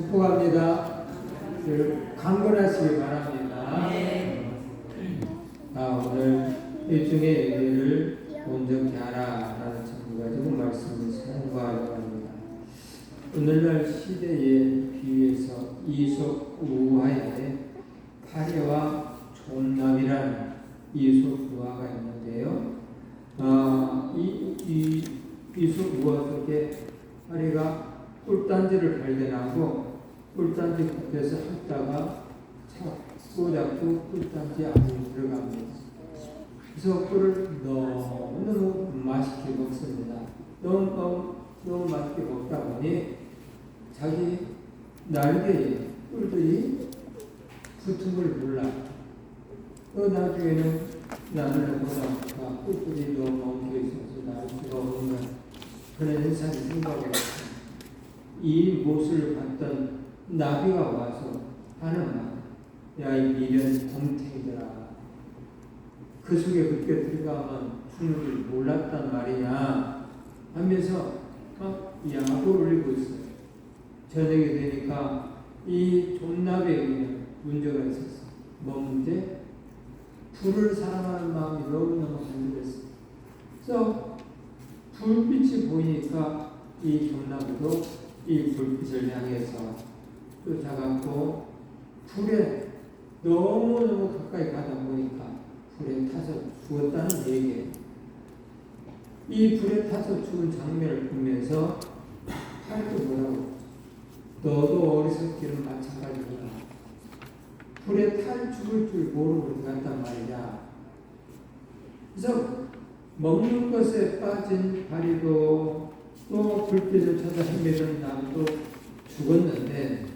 축복합니다. 강건하시기 바랍니다. 오늘 일종의 예배를 온전히 하라라는 제목 가지고 말씀을 선고하려고 합니다. 오늘날 시대에 비해서 이솝 우화에 파리와 존남이라는 이솝 우화가 있는데요. 이 이솝 우화 속에 파리가 꿀단지를 발견하고 꿀단지 겉에서 핥다가 자꾸 꿀단지 안으로 들어갑니다. 그래서 꿀을 너무 맛있게 먹습니다. 너무 맛있게 먹다 보니 자기 날개에 꿀들이 붙은 걸 몰라. 또 나중에는 나를 보다 꿀들이 너무 엉켜 있어서 나올 수가 없는 그런 현상이 생각을 했습니다. 이 모습을 봤던 나비가 와서 하는 말, 야, 이 미련 곰탱이들아, 그 속에 그렇게 들어가면 죽는 줄 몰랐단 말이냐 하면서 막 야구를 올리고 있어요. 저녁이 되니까 이 존나비에게 문제가 있었어요. 뭐 문제? 불을 사랑하는 마음이 너무너무 간절했어요. 그래서 불빛이 보이니까 이 존나비도 이 불빛을 향해서 쫓아갔고 불에 너무너무 가까이 가다 보니까 불에 타서 죽었다는 얘기예요. 이 불에 타서 죽은 장면을 보면서 하나도 뭐라고? 너도 어리석기는 마찬가지구나. 불에 탈 죽을 줄 모르고 갔단 말이야. 그래서 먹는 것에 빠진 파리도 또 불빛을 찾아 헤매던 나무도 죽었는데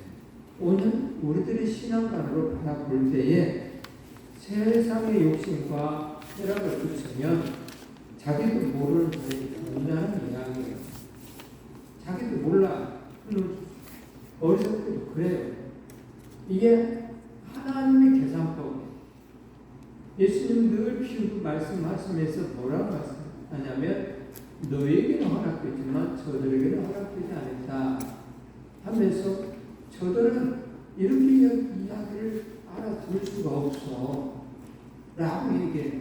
오늘 우리들이 신앙관으로 바라볼 때에 세상의 욕심과 쾌락을 붙이면 자기도 모르는 자리에 죽는다는 이야기예요. 자기도 몰라. 어리석게도 그래요. 이게 하나님의 계산법이에요. 예수님 늘 피우고 말씀하시면서 뭐라고 말씀하냐면 너에게는 허락되지만 저들에게는 허락되지 않았다 하면서 저들은 이렇게 이야기를 알아들을 수가 없어 라고 얘기해요.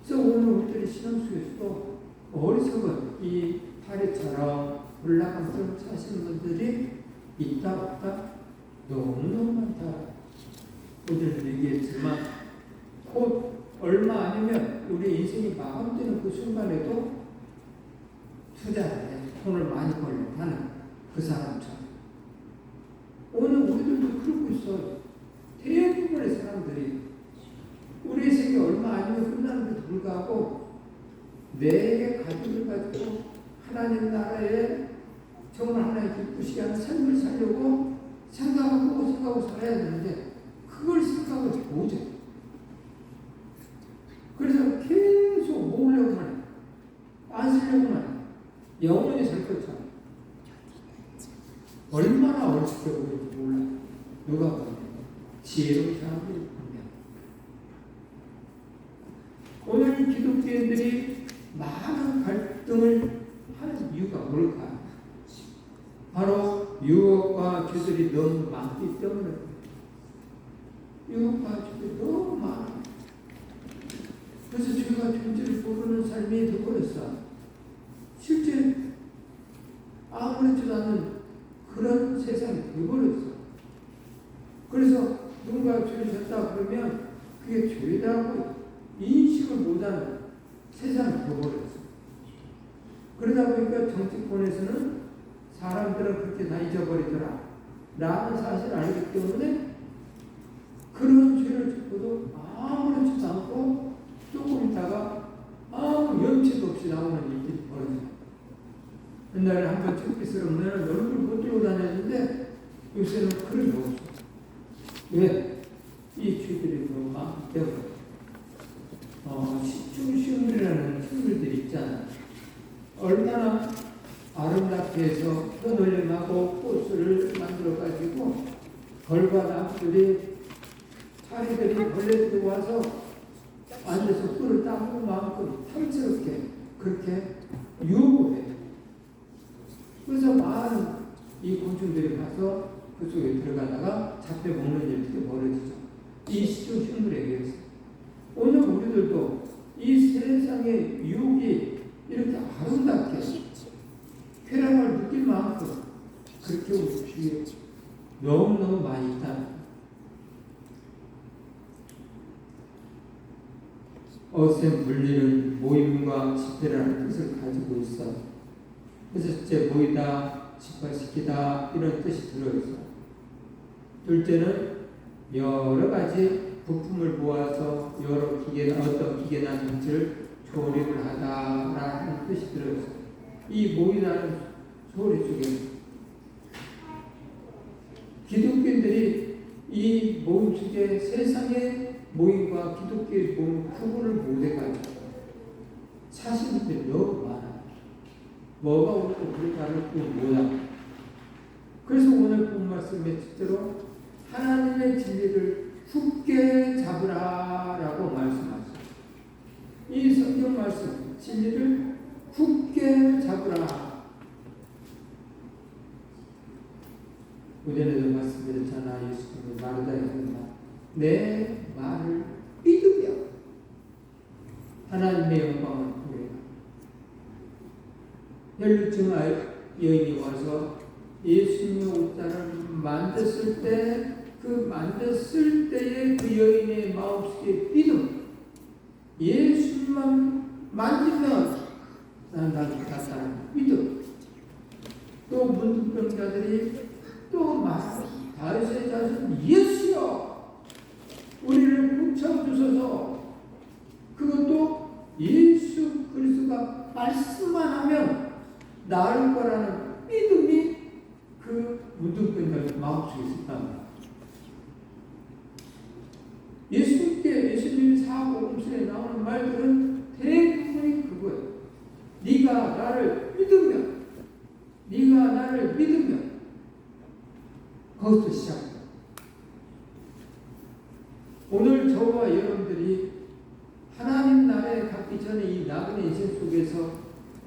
그래서 오늘 우리들의 신앙 속에서도 어리석은 이 파리처럼 올라감처럼 사시는 분들이 있다 없다 너무너무 많다. 오늘 얘기했지만 곧 얼마 아니면 우리 인생이 마감되는 그 순간에도 투자를 해 돈을 많이 벌려고 하는 그 사람처럼 오늘 우리들도 그러고 있어요. 대부분의 사람들이 우리의 생이 얼마 아니면 끝나는데도 불구하고 내게 가족을 가지고 하나님 나라에 정말 하나님 기쁘시게 하는 삶을 살려고 생각하고 살아야 되는데 그걸 생각을 못해. 그래서 계속 모으려고 하네. 안 쓰려고 하네. 영원히 살 것처럼. 얼마나 어렵게 보는지 몰라. 누가 보면 지혜로운 사람들이 보면 오늘 기독교인들이 많은 갈등을 하는 이유가 뭘까? 바로 유혹과 죄들이 너무 많기 때문에 유혹과 죄들이 너무 많아. 그래서 죄가 존재를 모르는 삶이 되어버렸어. 실제 아무렇지도 않은 그런 세상이 되어버렸어. 그래서 누군가 죄를 졌다 그러면 그게 죄라고 인식을 못하는 세상이 되어버렸어. 그러다 보니까 정치권에서는 사람들은 그렇게 다 잊어버리더라 라는 사실을 알기 때문에 그런 죄를 짓고도 아무렇지도 않고 조금 있다가 아무 염치도 없이 나오는 일들이 벌어져요. 옛날에 한번 창피스러우면 얼굴 못 들고 다녔는데 요새는 그런 게 없어. 왜? 이 죄들이 너무 많기 때문에. 식중식물이라는 식물들이 있잖아. 얼마나 아름답게 해서 편올림하고 꽃을 만들어가지고 벌과 나무들이 파리들이 벌레들이 와서 앉아서 꿀을 따먹는 마음껏 탐스럽게 그렇게 유혹해. 그래서 많은 이 곤충들이 가서 그 속에 들어가다가 잡혀 먹는 일들이 벌어지죠. 이 시중 식물에 의해서. 오늘 우리들도 이 세상의 유혹이 이렇게 아름답게 쾌락을 느낄 만큼 그렇게 우리 주위에 너무너무 많이 있다. 어셈 분리는 모임과 집회라는 뜻을 가지고 있어. 첫째, 모이다, 집화시키다 이런 뜻이 들어있어. 둘째는 여러 가지 부품을 모아서 여러 기계나 어떤 기계나 장치를 조립을 하다라는 뜻이 들어있어. 이 모이다는 소리 속에 기독교인들이 이 모임 속에 세상의 모임과 기독교의 모임 구분을 못해가지고 사실들이 너무 많아. 뭐가 옳고 그럴까를 뭐야. 그래서 오늘 본 말씀의 첫째로 하나님의 진리를 굳게 잡으라라고 말씀하셨어요. 이 성경 말씀 진리를 굳게 잡으라. 오전에도 말씀드렸잖아. 예수님이 마르다에 했나 내 말을 믿으며 하나님의 영광을 보리라. 혈루증 여인이 와서 예수님의 옷자를 만졌을 때 그 만졌을 때의 그 여인의 마음속에 믿음, 예수님만 만지면 나는 낫다는 믿음. 또 문둥병자들이 또 말하고 다윗의 자손 예수여 우리를 고쳐주소서. 그것도 예수 그리스도가 말씀만 하면 나을 거라는 믿음이 그 문둥병자의 마음속에 있었답니다. 예수님이 사복음서에 나오는 말들은 대부분이 그거예요. 네가 나를 믿으면 거기서 시작합니다. 오늘 저와 여러분들이 하나님 나라에 갔기 전에 이 나그네 인생 속에서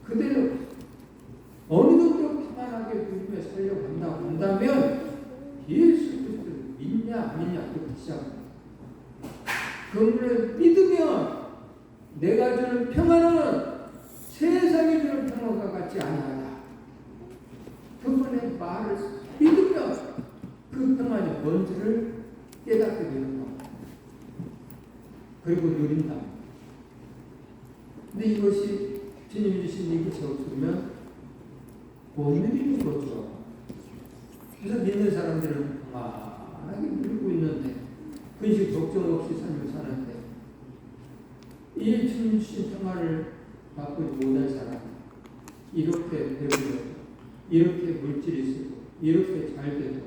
그대로 어느 정도 평안하게 누리며 살려고 한다고 한다면 예수 그리스도를 믿냐 안 믿냐부터 시작합니다. 그분을 믿으면 내가 주는 평안은 세상이 주는 평안과 같지 아니하다. 그분의 말을 믿으면 그 평안이 뭔지를 깨닫게 되는 겁니다. 그리고 누린다. 근데 이것이 주님 주신 이것이 없으면 못 누리는 거죠. 그래서 믿는 사람들은 평안하게 누리고 있는데 근심 걱정 없이 삶을 사는데 이 주님 주신 평안을 맛보지 못할 사람, 이렇게 배우고 이렇게 물질이 있고 이렇게 잘 돼도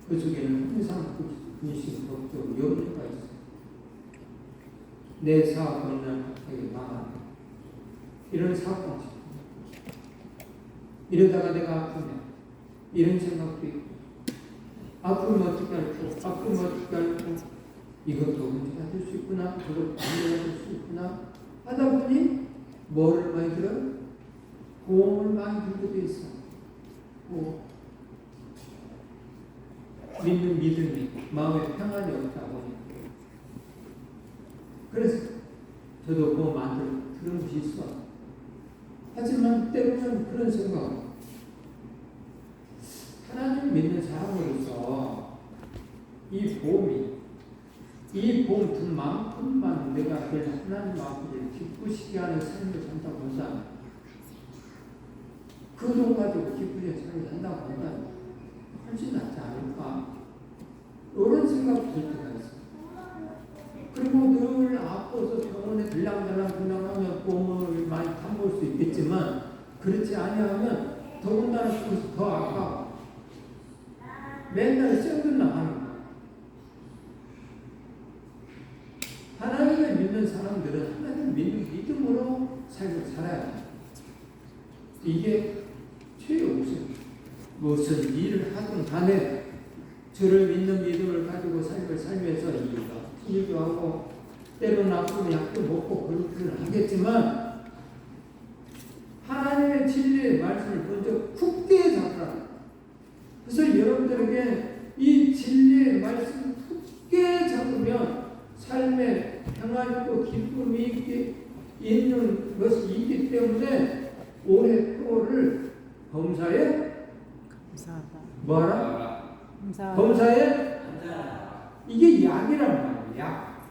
그 속에는 항상 근심 걱정 염려가 있어요. 내 사업은 갑자기 망하네. 이런 사고방식. 이러다가 내가 아프면 이런 생각도 있고 아프면 어떻게 할까? 아프면 어떻게 할까? 이것도 문제가 될 수 있구나. 저것도 문제가 될 수 있구나. 하다 보니 뭐를 많이 들어요? 보험을 많이 들게 돼 있어. 믿는 믿음이 마음에 평안이 없다 보니. 그래서 저도 보험 안 들은 것이 있어. 하지만 때로는 그런 생각. 하나님 믿는 사람으로서 이 보험 든 만큼만 내가 늘 하나님 앞에 기쁘시게 하는 삶을 산다고 한다면 그 돈 가지고 기쁘게 삶을 산다고 한다면 훨씬 낫지 않을까? 이런 생각이 들 때가 있어요. 그리고 늘 아파서 병원에 들랑들랑하면 보험을 많이 탐볼 수 있겠지만 그렇지 아니하면 더군다나 그것이 더 아까워. 맨날 썩은 나가는 거야. 하나님을 믿는 사람들은 하나님을 믿는 믿음으로 삶을 살아야 돼. 이게 최우선. 무슨 일을 하든 간에 저를 믿는 믿음을 가지고 삶을 살면서 일도 하고 때로는 아프면 약도 먹고 그렇게는 하겠지만 하나님의 진리의 말씀을 먼저 굳게 잡으라. 때문에 이 진리의 말씀 굳게 잡으면 삶에 평안이고 기쁨이 있는 것이 있기 때문에 올해 표를 범사에 감사하다. 뭐하라? 감사하다. 범사에 이게 약이란 말이에요. 약.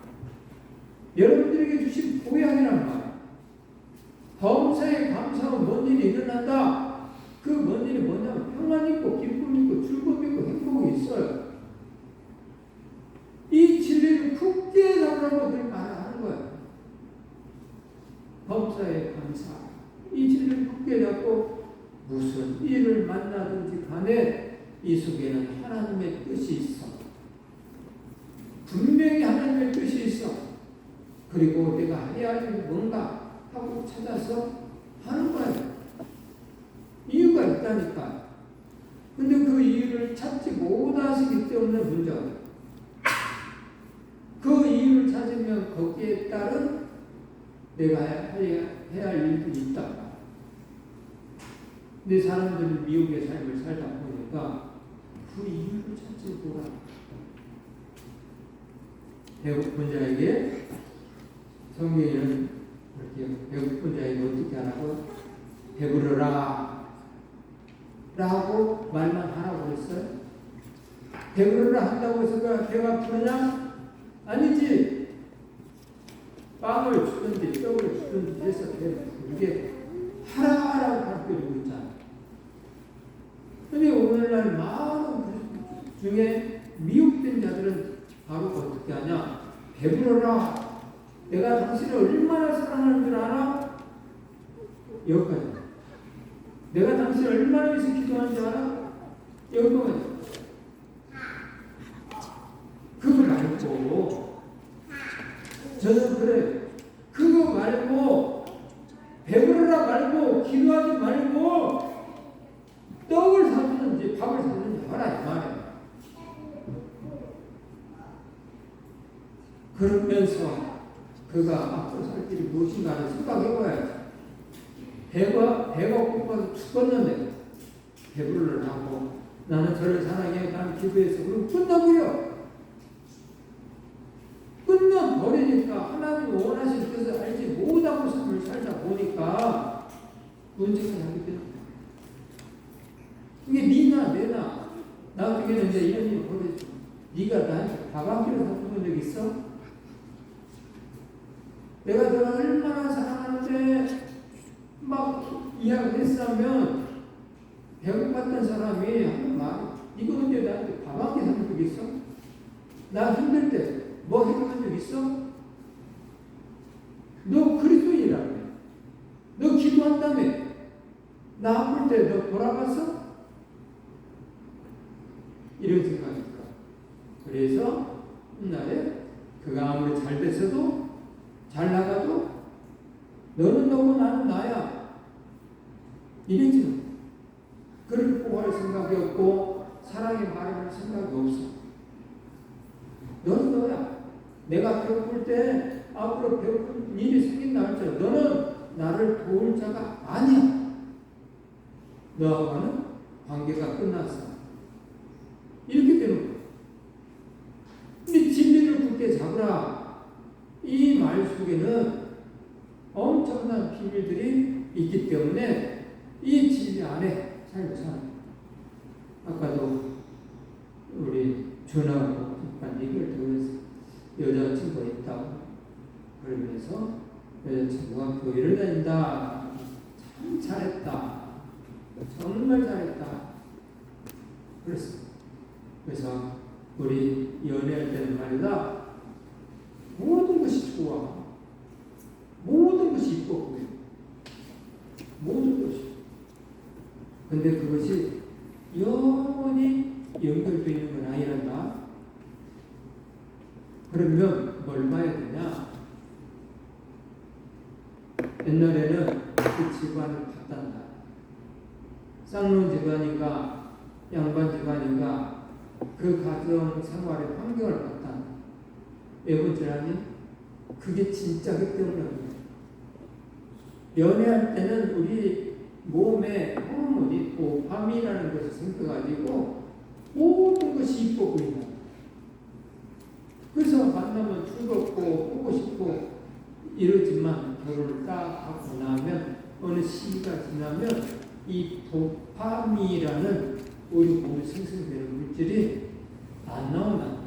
여러분들에게 주신 보약이란 말이에요. 범사에 감사하고 뭔 일이 일어난다. 그 뭔 일이 뭐냐면 평안 있고 기쁨 있고 즐거움 있고 행복이 있어요. 이 진리를 굳게 잡으라고 늘 말하는 거예요. 범사에 감사. 이 진리를 굳게 잡고 무슨 일을 만나든지 간에 이 속에는 하나님의 뜻이 있어. 분명히 하나님의 뜻이 있어. 그리고 내가 해야 할 일이 뭔가 하고 찾아서 하는 거예요. 이유가 있다니까. 근데 그 이유를 찾지 못하시기 때문에 문제가 돼요. 그 이유를 찾으면 거기에 따른 내가 해야 할 일들이 있다. 근데 사람들은 미혹의 삶을 살다 보니까 그 이유를 찾지 못하. 배고픈 자에게 성경에는 이렇게 배고픈 자에게 어떻게 하라고? 배부르라 라고 말만 하라고 했어요. 배부르라 한다고 해서 배가 부르냐? 아니지. 빵을 주든지 떡을 주든지 해서 이게 하라라고 가르쳐주고 있잖아. 근데 오늘날 많은 중에 미혹된 자들은 바로 어떻게 하냐? 배부르라. 내가 당신을 얼마나 사랑하는 줄 알아? 여기까지. 내가 당신을 얼마나 위해서 기도하는 줄 알아? 여기까지. 그거 말고 저는 그래. 그거 말고 배부르라 말고 기도하지 말고 떡을 사주는지 밥을 사주는지 하라 이 말이야. 그러면서 그가 앞으로 살 길이 무엇인가를 생각해봐야지. 배가 고파서 죽었는데 배부르를 하고 나는 저를 사랑해 나는 기도해서 그럼 끝나버려. 끝나버리니까 하나님 원하시는 뜻을 알지 못하고 삶을 살다 보니까 문제가 나게 되는 거야. 이게 니나 내나 나중에는 이제 이런 일이 벌어지죠. 네가 나한테 밥 한 끼를 사준 적 있어? 내가 너를 얼마나 사랑하는데 막 이야기했으면 배고팠던 사람이 하는 말, 이거 언제 나한테 밥 한 끼 사준 적 있어? 나 힘들 때 뭐 해본 적 있어? 너 그리스도인이라며. 너 기도한다며. 나 아플 때 너 돌아봤어? 이런 생각이니까. 그래서 옛날에 그가 아무리 잘 됐어도 잘 나가도 너는 너고 나는 나야. 이랬지. 그를 보호할 생각이 없고 사랑의 말을 할 생각이 없어. 너는 너야. 내가 배고플 때 앞으로 배고픈 일이 생긴다 할지라도 너는 나를 도울 자가 아니야. 너하고는 관계가 끝났어. 이렇게 되는 거야. 근데 진리를 굳게 잡으라. 이 말 속에는 엄청난 비밀들이 있기 때문에 이 진리 안에 삶을 사는. 아까도 우리 전하고 잠깐 얘기를 들었어요. 여자친구가 있다고. 그러면서 여자친구가 교회를 다닌다. 참 잘했다. 정말 잘했다. 그랬어요. 그래서 우리 연애할 때는 말이다. 모든 것이 좋아. 모든 것이 이뻐. 모든 것이. 근데 그것이 영원히 연결되어 있는 건 아니란다. 그러면 뭘 봐야 되냐? 옛날에는 그 집안을 봤단다. 쌍놈 집안인가 양반 집안인가 그 가정 생활의 환경을 봤다. 왜 문제라니? 그게 진짜기 때문에. 연애할 때는 우리 몸에 호르몬이 도파민이라는 것이 생겨가지고 모든 그것이 이뻐 보인다. 그래서 만나면 즐겁고 보고 싶고 이러지만 결혼을 딱 하고 나면 어느 시기가 지나면 이 도파민이라는 우리 몸에 생성되는 물질이 안 나온다.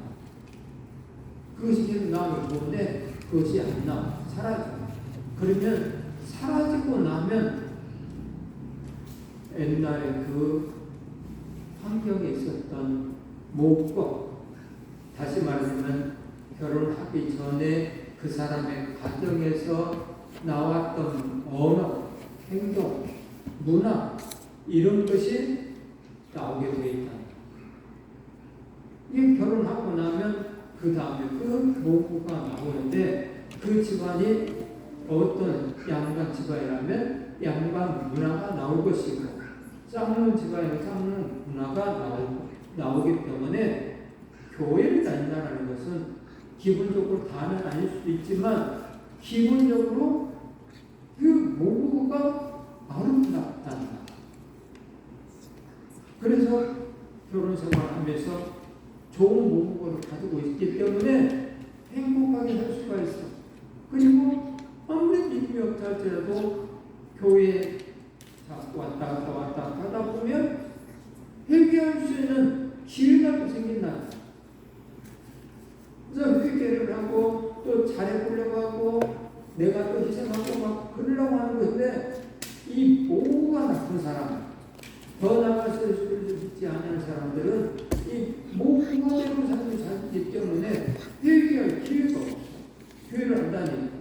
그것이 계속 나오면 좋은데 그것이 안 나와. 사라져. 그러면 사라지고 나면 옛날에 그 환경에 있었던 목법, 다시 말하면 결혼하기 전에 그 사람의 가정에서 나왔던 언어, 행동, 문화 이런 것이 나오게 되어 있다. 이 결혼하고 나면 그 다음에 그 모부가 나오는데 그 집안이 어떤 양반 집안이라면 양반 문화가 나올 것이고 쌍문 집안이면 쌍문 문화가 나오기 때문에 교회를 다닌다는 것은 기본적으로 다는 아닐 수도 있지만 기본적으로 그 모부가 아름답다. 그래서 결혼 생활하면서 좋은 모부를 가지고 있기 때문에 행복하게 할 수가 있어. 그리고 아무리 믿음이 없다 할지라도 교회에 자꾸 왔다 갔다 하다 보면 회개할 수 있는 기회가 생긴다. 그래서 회개를 하고 또 잘해보려고 하고 내가 또 희생하고 막 그러려고 하는 건데 이 모부가 나쁜 사람, 더 나아가서 예수를 믿지 않는 사람들은 이 모부가대로 삶을 살기 때문에 회개할 기회가 없어. 교회를 안 다니니까.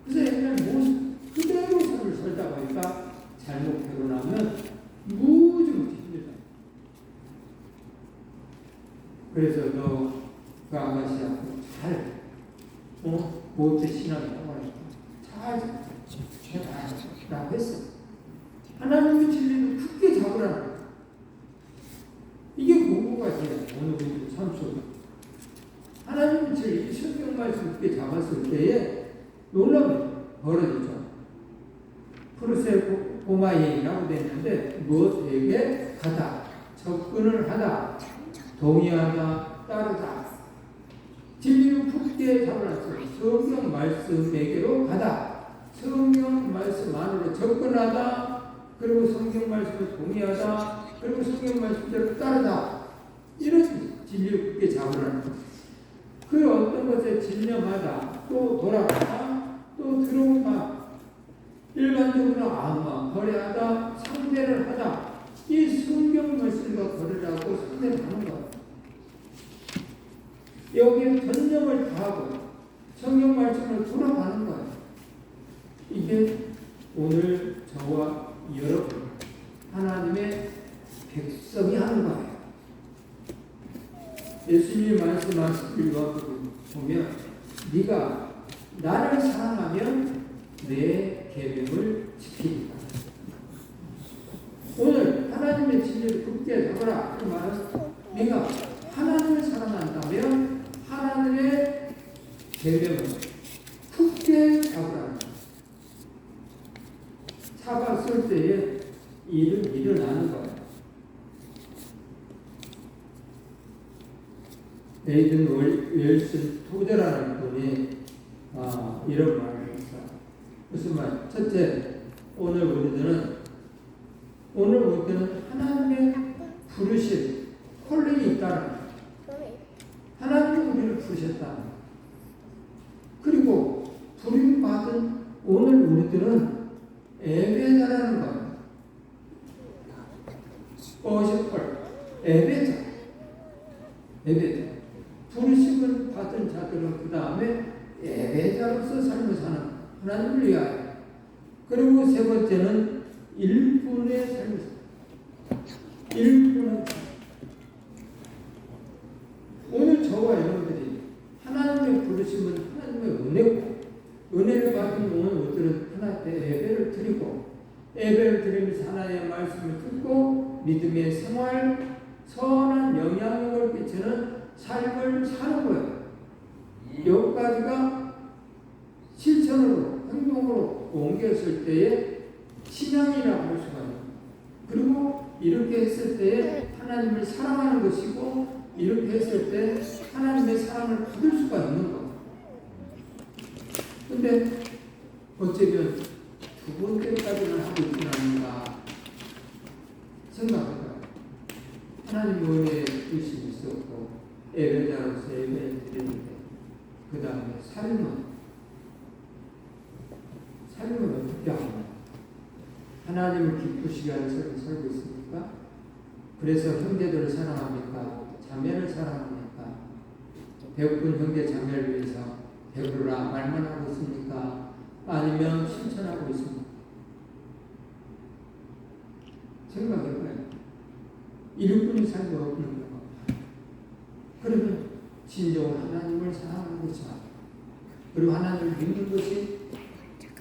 그래서 옛날 모습 그대로 삶을 살다 보니까 잘못 결혼하면 무지무지 힘들다. 그래서 너 그 아가씨하고 잘 모태 신앙이라고 하니까 잘 해라 했어. 하나님의 진리를 크게 잡으라. 이게 모부가 돼요. 어느 분들 삶 속에. 하나님의 진리, 성경 말씀 크게 잡았을 때에 놀라운 벌어지죠. 프로세 고마이라고 되는데 무엇에게 가다, 접근을 하다, 동의하다, 따르다. 진리를 굳게 잡아놨어요. 성경 말씀에게로 가다. 성경 말씀 안으로 접근하다. 그리고 성경 말씀을 동의하다. 그리고 성경 말씀대로 따르다. 이런 진리를 굳게 잡으라는 거예요. 그 어떤 것에 진념하다. 또 돌아가다. 또 들어오다. 일반적으로 아마 거래하다. 상대를 하다. 이 성경 말씀과 거래하고 상대를 하는 거예요. 여기에 전념을 다하고 성경 말씀을 돌아가는 거예요. 이게 오늘 저와 여러분 하나님의 백성이 하는 거예요. 예수님이 말씀하신 것 보면 네가 나를 사랑하면 내 계명을 지키리라. 오늘 하나님의 진리를 굳게 잡으라. 그 말은 네가 하나님을 사랑한다면 하나님의 계명을 굳게 잡으라. 잡았을 때에 일은 일어나는 거예요. 에이든 웰슨 토제라는 분이 이런 말을 했어요. 무슨 말? 첫째, 오늘 우리들은 하나님의 부르심, 콜링이 있다는 하나님이 우리를 부르셨다. 그리고 부름받은 오늘 우리들은 예배자라는 거예요. 워시펄, 예배자. 부르심을 받은 자들은 그 다음에 예배자로서 삶을 사는 하나님을 위하여. 그리고 세 번째는 일꾼의 삶을 사는. 일꾼은 오늘 저와 여러분들이 하나님의 부르심은 하나님의 은혜고 은혜를 받은 오늘 우리들은 하나님께 예배를 드리고 예배를 드리면서 하나님의 말씀을 듣고 믿음의 생활, 선한 영향력을 끼치는 삶을 사는 거예요. 여기까지가 실천으로, 행동으로 옮겼을 때에 신앙이라고 할 수가 있어요. 그리고 이렇게 했을 때에 하나님을 사랑하는 것이고 이렇게 했을 때 하나님의 사랑을 받을 수가 있는 거예요. 근데 어쩌면 두 번째까지는 하고 있지는 않는가 생각해봐요. 하나님 은혜의 의식이 있었고 예배자로서 예배를 드리는데 그 다음에 삶은 어떻게 하냐? 하나님을 기쁘시게 하는 삶을 살고 있습니까? 그래서 형제들을 사랑합니까? 자매를 사랑합니까? 배고픈 형제 자매를 위해서 배부르라 말만 하고 있습니까? 아니면 실천하고 있습니까? 생각해봐요. 일꾼이 삶이 없는 거. 그러면 진정으로 하나님을 사랑하는 것이 그리고 하나님을 믿는 것이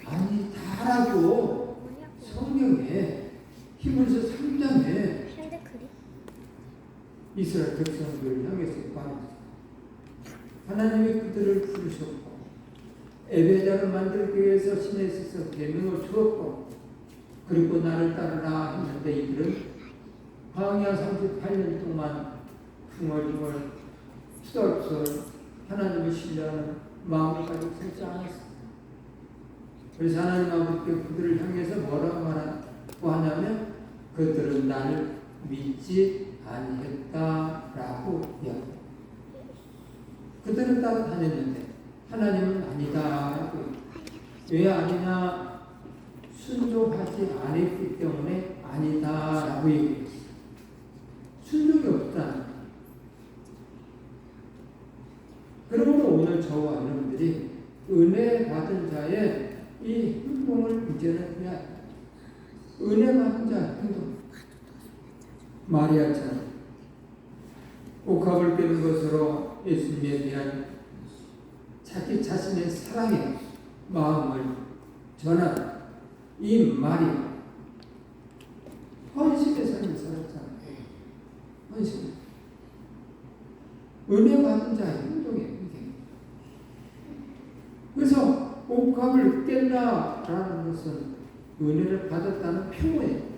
아니다라고 성경에 히브리서 3장에 이스라엘 백성들을 향해서 말했습니다. 하나님이 그들을 부르셨고 에베자를 만들기 위해서 신에 있어서 계명을 주었고 그리고 나를 따르라 했는데 이들은 광야 38년 동안 중얼중얼 투덜투덜 하나님을 신뢰하는 마음을 가지고 살지 않았습니다. 그래서 하나님 아버지께 그들을 향해서 뭐라고 말하고 하냐면 그들은 나를 믿지 아니했다라고 이야기합니다. 그들은 따라다녔는데 하나님은 아니다. 왜 아니냐? 순종하지 않았기 때문에 아니다라고 얘기했어요. 순종이 없다. 그러므로 오늘 저와 여러분들이 은혜 받은 자의 이 행동을 이제는 그냥 은혜 받은 자의 행동. 마리아처럼 옥합을 깨는 것으로 예수님에 대한 자기 자신의 사랑의 마음을 전하는 이 마리아 헌신의 삶을 살았잖아요. 헌신. 은혜 받은 자의 행동이에요. 그래서 옥합을 깬다라는 것은 은혜를 받았다는 표현이에요.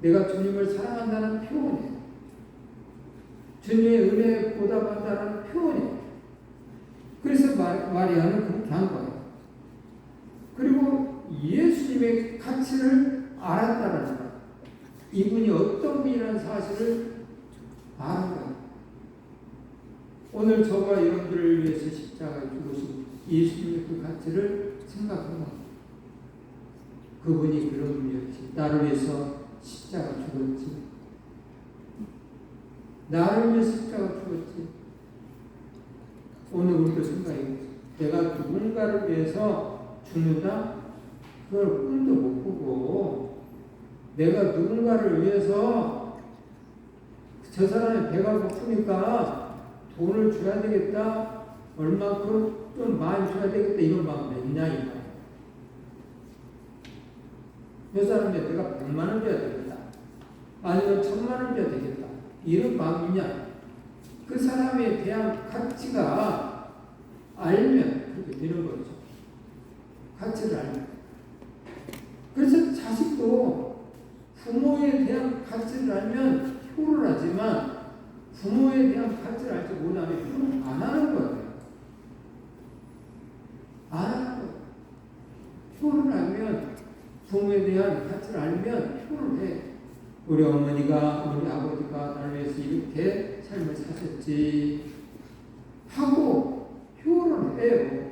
내가 주님을 사랑한다는 표현이에요. 주님의 은혜에 보답한다는 표현이에요. 그래서 마리아는 그렇게 한 거예요. 그리고 예수님의 가치를 알았다는 거예요. 이분이 어떤 분이라는 사실을 아는 거예요. 오늘 저와 여러분들을 위해서 십자가에 죽으신 예수님의 그 가치를 생각하면 그분이 그런 분이었지. 나를 위해서 십자가 죽었지. 나를 위해서 십자가 죽었지. 오늘 우리도 생각해보세요. 내가 누군가를 위해서 죽는다? 그걸 꿈도 못 꾸고 내가 누군가를 위해서 저 사람의 배가 고프니까 돈을 줘야 되겠다. 얼마큼 좀 많이 줘야 되겠다. 이런 마음이 있냐 이거예요. 저 사람한테 내가 100만 원 줘야 되겠다. 아니면 1000만 원 줘야 되겠다. 이런 마음이냐. 그 사람에 대한 가치가 알면 그렇게 되는 거죠. 가치를 알면. 그래서 자식도 부모에 대한 가치를 알면 효를 하지만 부모에 대한 가치를 알지 못하면 효를 안 하는 거예요. 안 하는 거예요. 효를 알면 부모에 대한 가치를 알면 효를 해. 우리 어머니가 우리 아버지가 나를 위해서 이렇게 삶을 사셨지 하고 효를 해요.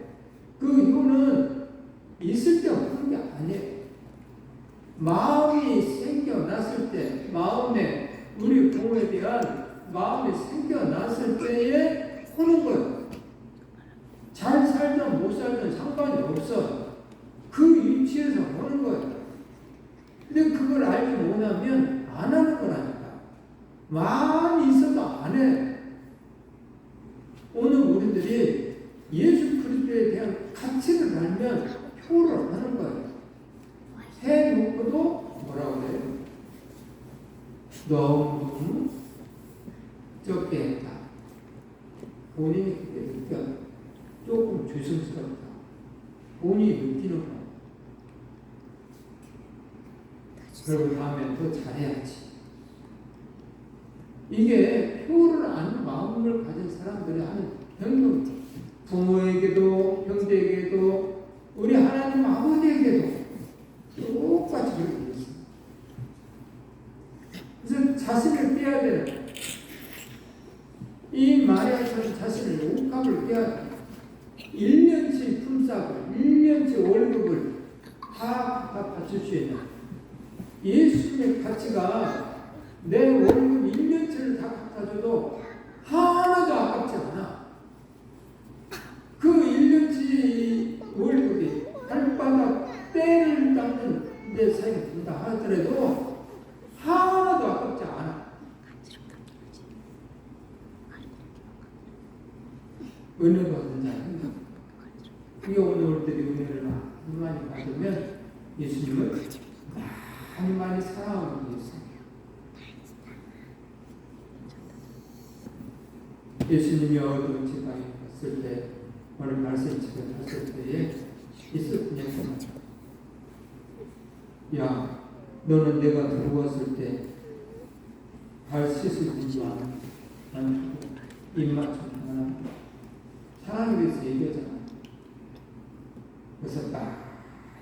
그 효는 있을 때 없는 게 아니에요. 마음이 생겨났을 때, 마음에 우리 부모에 대한 마음이 생겨났을 때에 하는 거예요. 잘 살든 못 살든 상관이 없어요. 그 위치에서 하는 거예요. 근데 그걸 알지 못하면 안 하는 거라니까. 마음이 있어도 안 해. 오늘 우리들이 예수 그리스도에 대한 가치를 알면 효를 하는 거예요. 해놓고도 뭐라고 그래요? 너무 적게 했다. 본인이 그때 느껴요. 조금 조심스럽다. 본인이 느끼는 거예요. 그리고 다음에 더 잘해야지. 이게 표를 아는 마음을 가진 사람들이 하는 행동, 부모에게도 형제에게도 우리 하나님 아버지에게도 똑같이 그렇게 있어요. 그래서 자신을 깨야 돼요. 이 마리아처럼 자신을 옥합을 깨야 돼요. 1년치 품삯을, 1년치 월급을 다 바칠 수 있는 예수님의 가치가 내 월급 1년치를 다 갖다줘도 하나도 아깝지 않아. 그 1년치 월급이 발바닥 때를 닦는 데 사용이 된다 하더라도 하나도 아깝지 않아. 은혜 받은 자는 우리가 오늘 올 때도 은혜를 많이 받으면 예수님을 많이 사랑하고 있어요. 예수님이 어두운 지방에 갔을 때, 어느 말씀집에 갔을 때에 있었냐? 야, 너는 내가 들어왔을 때 발 씻을 줄도 안 하고 입 맞추고 하나 사랑에 대해서 얘기하잖아. 그래서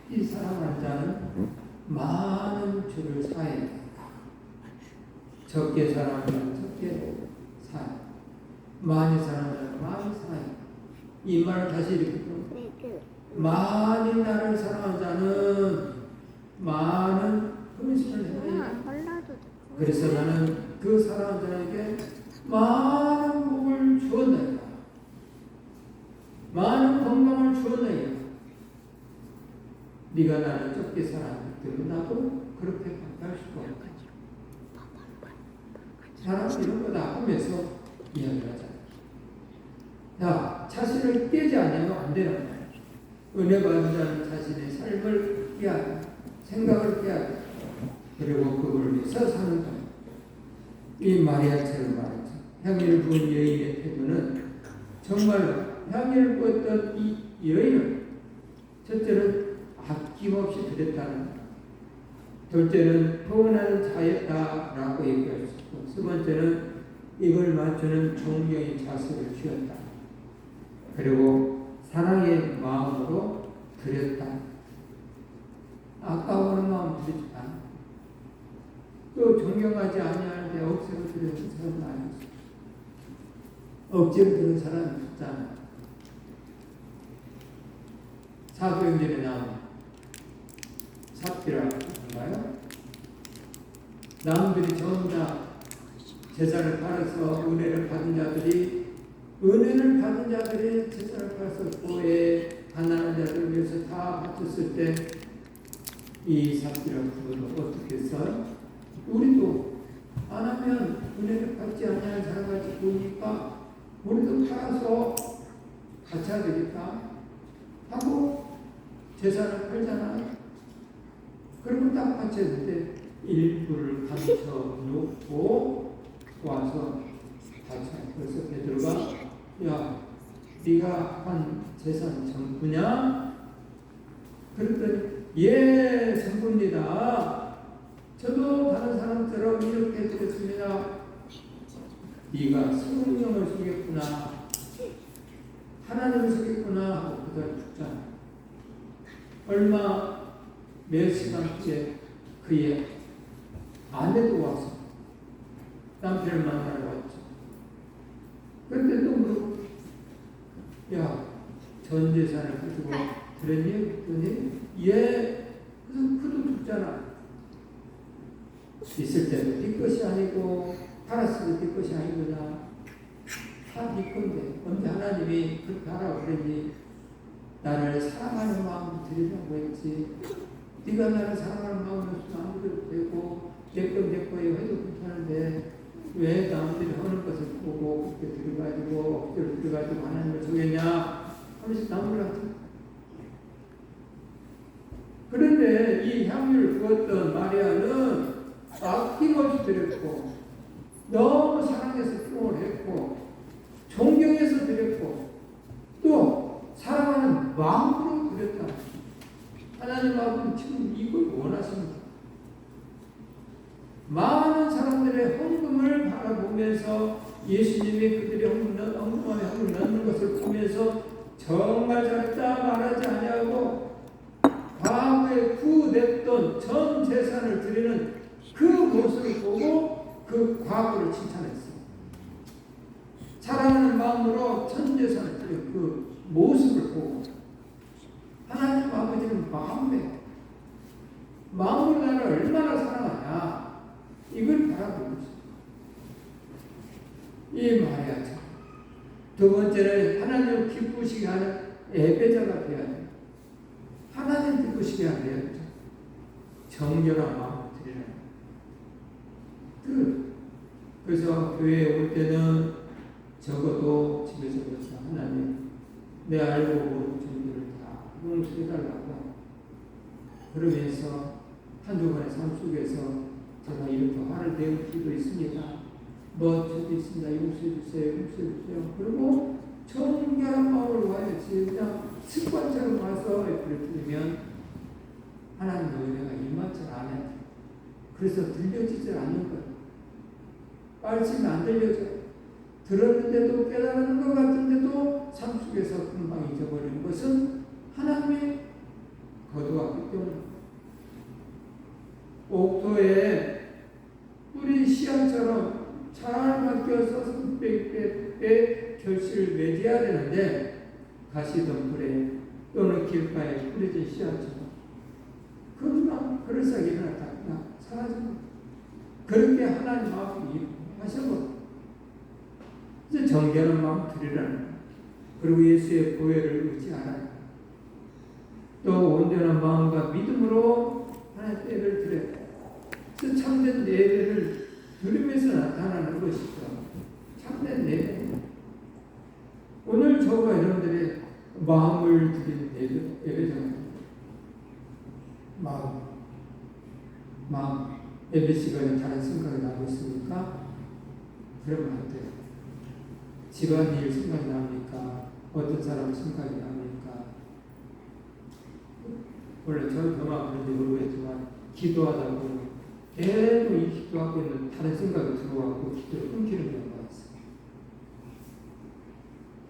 이 사랑하는 자는 많은 죄를 사해야 된다. 적게 사랑하는 적게 사해. 많이 사랑하는 많이 사해. 이 말을 다시 이렇게 많이 나를 사랑하는 자는 많은 헌신을 해야 돼. 그래서 나는 그 사랑하는 자에게 많은 복을 주었나이다. 많은 건강을 주었나이다. 네가 나를 적게 사랑하기 때문에 나도 그렇게 할 수가 없다. 사람 이런 거다 하면서 이야기를 하잖아. 야, 자신을 깨지 않으면 안 되는 거야. 은혜 받은 자는 자신의 삶을 깨야 돼. 생각을 깨야 돼. 그리고 그걸 위해서 사는 거야. 이 마리아처럼 말했죠. 향기를 부은 여인의 태도는 정말 향기를 부었던 이 여인은 첫째는 아낌없이 드렸다는 것. 둘째는 포근하는 자였다라고 얘기할 수 있고, 세 번째는 이걸 맞추는 존경의 자세를 취했다. 그리고 사랑의 마음으로 드렸다. 아까워하는 마음 드리지 않아. 또 존경하지 아니하는데 억지로 드리는 사람은 아니지. 억지로 드리는 사람은 없잖아. 사도행전에 나오는 삽비라인가요? 남들이 전부 다 제사를 팔아서 은혜를 받은 자들이 제사를 팔아서 교회에 가난한 자들을 위해서 다 바쳤을 때 이 삽비라는 분은 어떻게 했어요? 우리도 안 하면 은혜를 받지 않는 사람같이 보니까 우리도 팔아서 같이 해야 되겠다 하고 제사를 팔잖아요. 그러면 딱 바쳤는데 일부를 감춰 놓고 와서 같이. 그래서 베드로가 야, 네가 한 재산 전부냐? 그랬더니 예, 전부입니다. 저도 다른 사람처럼 이렇게 드렸습니다. 네가 성령을 속였구나, 하나님을 속였구나 하고 그들 죽잖아. 얼마 몇 시간 뒤에 그의 아내도 와서 남편을 만나러 왔죠. 그때 또 물어보고 야, 전 재산을 가지고 그랬니? 그랬더니 예. 그래서 그도 죽잖아. 있을 때도 네 것이 아니고 팔았을 때 네 것이 아니구나. 다 네 건데 언제 하나님이 그렇게 하라고 그랬니? 나를 사랑하는 마음으로 드리라고 했지. 네가 나를 사랑하는 마음으로 안 드려도 되고 내 건 내 거에 해도 괜찮은데 왜 남들이 하는 것을 보고 그렇게 들어가지고 억지로 들어가지고 하나님을 속였냐 하면서 나무를 하죠. 그런데 이 향유를 부었던 마리아는 아낌없이 드렸고 너무 사랑해서 수용을 했고 존경해서 드렸고 또 사랑하는 마음으로 드렸다. 하나님 아버지는 지금 이걸 원하십니다. 많은 사람들의 헌금을 바라보고 보면서 예수님이 그들이 엉뚱함에 한번 넣는 것을 보면서 정말 잘했다 말하지 아니하고 과거에 구냈던 전 재산을 드리는 그 모습을 보고 그 과거를 칭찬했어요. 사랑하는 마음으로 전 재산을 드리는 그 모습을 보고 하나님 아버지는 마음으로 나를 얼마나 사랑하냐 이걸 바라보고 있어요. 이 말이야. 두 번째는 하나님 기쁘시게 하는 예배자가 되어야 돼요. 하나님 기쁘시게 하는 예배자. 정결한 마음을 드리는. 그래서 교회에 올 때는 적어도 집에서부터 하나님 내 알고 모르는 죄들을 다 용서해달라고 그러면서 한 주간의 삶 속에서 제가 이렇게 화를 내올 수도 있습니다. 저도 있습니다. 용서해주세요. 그리고 정결한 마음으로 와야지. 그냥 습관처럼 와서 예배를 드리면 하나님 은혜가 임하지 않아요. 그래서 들려지질 않는 거예요. 말씀이 안 들려져요. 들었는데도 깨달은 것 같은데도 삶 속에서 금방 잊어버리는 것은 하나님의 거두었기 때문입니다. 옥토에 뿌리 씨앗처럼 잘 바뀌어서 손빼빼 결실을 맺어야 되는데 가시덤불에 또는 길가에 뿌려진 씨앗처럼 금방 그럴싸하게 일어났다 그냥 사라집니다. 그렇게 하나님 마음이 하셔서 이제 정결한 마음 드리라는 그리고 예수의 보혈을 의지하라. 또 온전한 마음과 믿음으로 하나님 예배를 드려야 그래서 참된 예배를 드리면서 나타나는 것이죠. 참된 예배. 오늘 저와 여러분들의 마음을 드리는 예배잖아요. 마음. 예배 시간에 다른 생각이 나고 있습니까? 그러면 안 돼요. 집안일 생각이 납니까? 어떤 사람 생각이 납니까? 원래 저만 그런지 모르겠지만 기도하다 보면 계속 이 기도하고 있는 다른 생각이 들어와서 기도를 끊기는 경우가 있어요.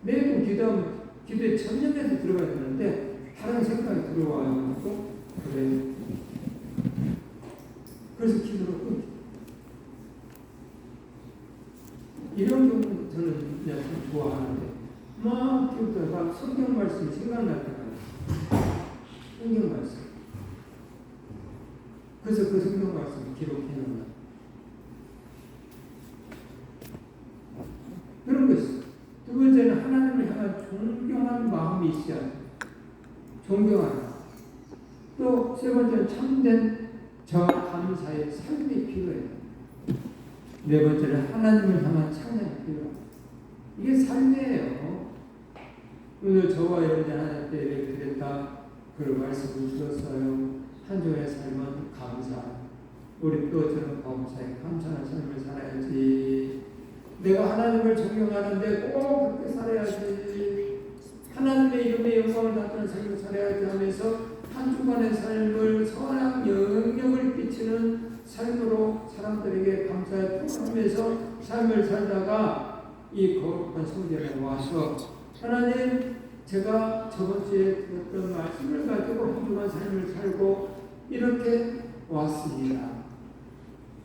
매번 기도하면 기도에 전념해서 들어가야 되는데 다른 생각이 들어와요. 그래. 그래서 기도를 끊겨. 이런 경우는 저는 그냥 참 좋아하는데 막 기도하다가 성경 말씀이 생각날 때가 있어요. 성경 말씀. 그래서 그 성경 말씀을 기록해놓는 거예요. 그런 것이. 두 번째는 하나님을 향한 존경하는 마음이 있어야 돼요. 존경하는. 또 세 번째는 참된 저 감사의 삶이 필요해요. 네 번째는 하나님을 향한 찬양이 필요해요. 이게 삶이에요. 오늘 저와 여러분이 하나님께 예배를 드렸다. 그 말씀을 들었어요. 한 주의 삶은 감사. 우리 또 저는 감사에 감사하는 삶을 살아야지. 내가 하나님을 존경하는데 꼭 그렇게 살아야지. 하나님의 이름의 영광을 나타내는 삶을 살아야지 하면서 한 주간의 삶을 선한 영향력을 끼치는 삶으로 사람들에게 감사에 통하면서 삶을 살다가 이 거룩한 성전에 와서 하나님 제가 저번 주에 들었던 말씀을 가지고 한 주간 삶을 살고 이렇게 왔습니다.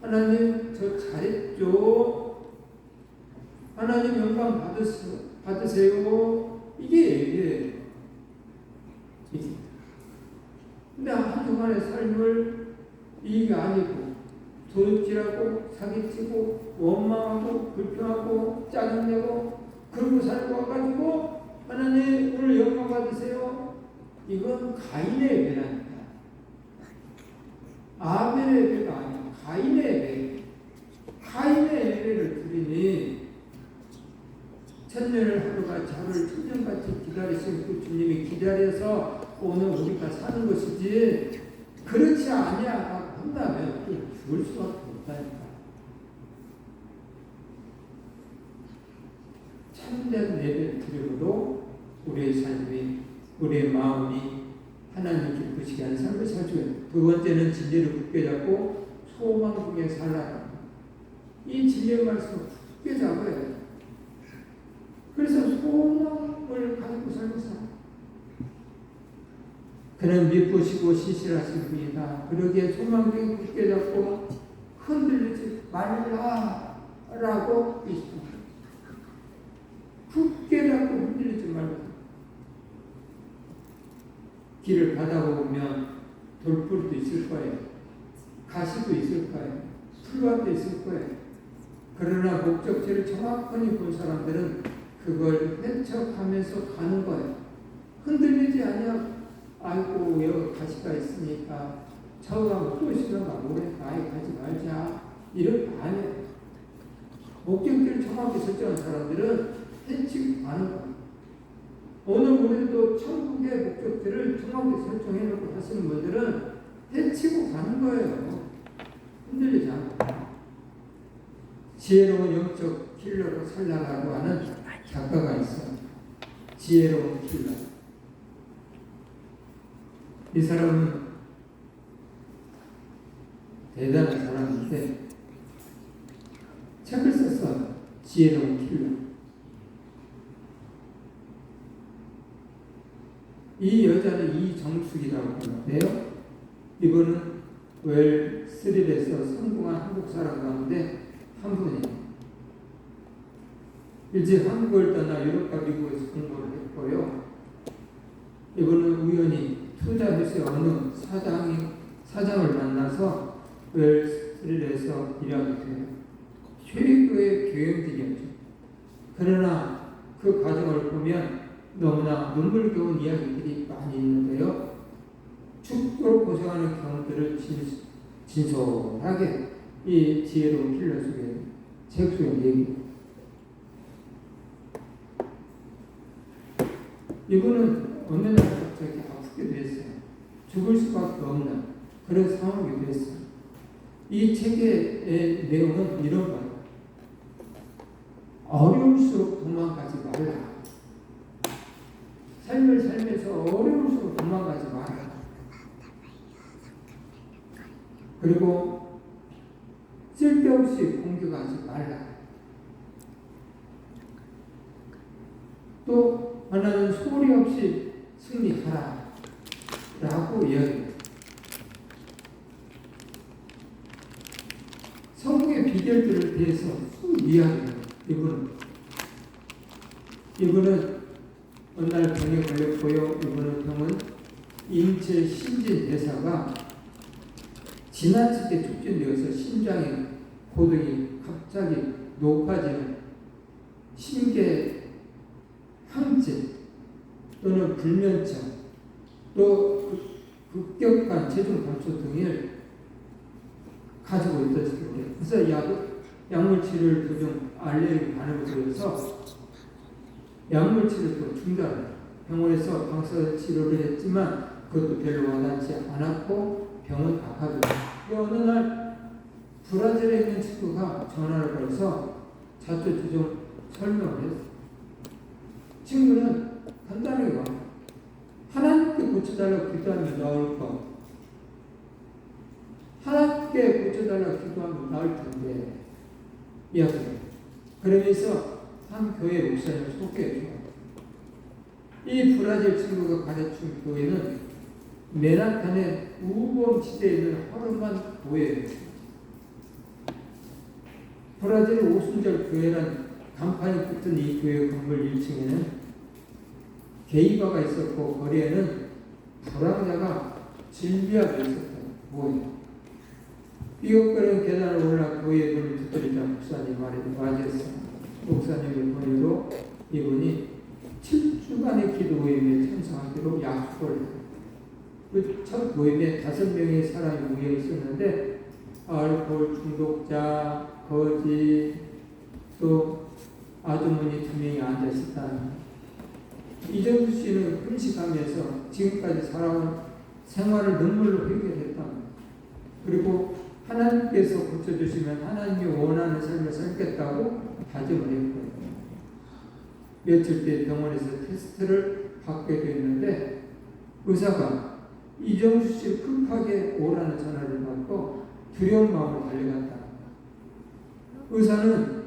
하나님 저 잘했죠. 하나님 영광 받으세요. 이게 예배예요. 근데 한 주간의 삶을 이게 아니고 도둑질하고 사기치고 원망하고 불평하고 짜증내고 그러고 살고 와가지고 하나님 오늘 영광 받으세요. 이건 가인의 예배라니까. 아벨의 예배가 아니고 가인의 예배. 가인의 예배를 드리니 천년을 하루같이 하루를 천년같이 기다리신 그 주님이 기다려서 오늘 우리가 사는 것이지 그렇지 아니야 한다면 죽을 수밖에 없다니까. 참된 예배를 드리고도 우리의 삶이 우리의 마음이 하나님 기쁘시게 하는 삶을 살죠. 두 번째는 진리를 굳게 잡고 소망 중에 살아라. 이 진리의 말씀 굳게 잡아야 돼. 그래서 소망을 가지고 살고 살아. 그는 미쁘시고 시실하신 분이다. 그러기에 소망을 굳게 잡고 흔들리지 말라라고 있습니다. 굳게 잡고 흔들리지 말라. 길을 가다보면 돌풀도 있을 거예요. 가시도 있을 거예요. 풀밭도 있을 거예요. 그러나 목적지를 정확하게 본 사람들은 그걸 헤쳐가면서 가는 거예요. 흔들리지 않냐? 아이고 여기 가시가 있으니까 저가 또 싫어가 모르니까 아예 가지 말자. 이런 거 아니에요. 목적지를 정확히 설정한 사람들은 헤치고 가는 거예요. 오늘 우리도 천국의 목적지를 정확히 설정해놓고 하시는 분들은 헤치고 가는 거예요. 흔들리지 않고. 지혜로운 영적 킬러로 살라고 하는 작가가 있어요. 지혜로운 킬러. 이 사람은 대단한 사람인데 책을 썼어요. 지혜로운 킬러. 이 여자는 이정숙이라고 하는데요. 이분은 웰스릴에서 성공한 한국 사람 가운데 한 분이에요. 일찍 한국을 떠나 유럽과 미국에서 공부를 했고요. 이분은 우연히 투자회사의 어느 사장을 만나서 웰스릴에서 일하게 돼요. 최고의 경영진이었죠. 그러나 그 과정을 보면 너무나 눈물겨운 이야기들이 많이 있는데요. 죽도록 고생하는 경험들을 진솔하게 이 지혜로운 킬러 속에 책 속에 얘기합니다. 이분은 어느 날 갑자기 아프게 됐어요. 죽을 수밖에 없는 그런 상황이 됐어요. 이 책의 내용은 이런 거예요. 어려울수록 도망가지 말라. 삶을 살면서 어려울수록 도망가지 마라. 그리고 쓸데없이 공격하지 말라. 또 하나는 소리 없이 승리하라 라고 이야기해요. 성공의 비결들을 대해서 이야기해요. 이분은 어느 날 병에 걸렸고요. 이분은 병은 인체 심진 대사가 지나치게 촉진되어서 심장의 고동이 갑자기 높아지는 심계 항진 또는 불면증 또 급격한 체중 감소 등을 가지고 있었을 때 그래서 약물 치료를 도중 알레르기 반응을 보여서 약물 치료도 중단 병원에서 방사선 치료를 했지만 그것도 별로 와닿지 않았고 병은 악화됐어요. 어느 날 브라질에 있는 친구가 전화를 걸어서 자초지종 설명을 했어요. 친구는 간단하게 와. 하나님께 고쳐달라고 기도하면 나을 것. 하나님께 고쳐달라고 기도하면 나을 텐데. 이야기해요. 그러면서 한 교회 목사님을 소개해줘요. 이 브라질 친구가 가르친 교회는 맨하탄의 우범지대에 있는 허름한 교회예요. 브라질 오순절 교회란 간판이 붙은 이 교회 건물 1층에는 게이바가 있었고 거리에는 불황자가 진비하고 있었던 교회예요. 삐걱거리는 계단을 올라 교회의 문을 두드리자 목사님 말에 맞았어요. 목사님의 권유로 이분이 7주간의 기도 모임에 참석하기로 약속을 했어요. 그 첫 모임에 5명의 사람이 모여 있었는데 알코올 중독자, 거지, 또 아주머니 2명이 앉아 있었다는 거예요. 이정수 씨는 금식하면서 지금까지 살아온 생활을 눈물로 해결했다. 그리고 하나님께서 고쳐주시면 하나님이 원하는 삶을 살겠다고 다짐을 했고요. 며칠 뒤에 병원에서 테스트를 받게 됐는데 의사가 이정수 씨 급하게 오라는 전화를 받고 두려운 마음으로 달려갔다. 의사는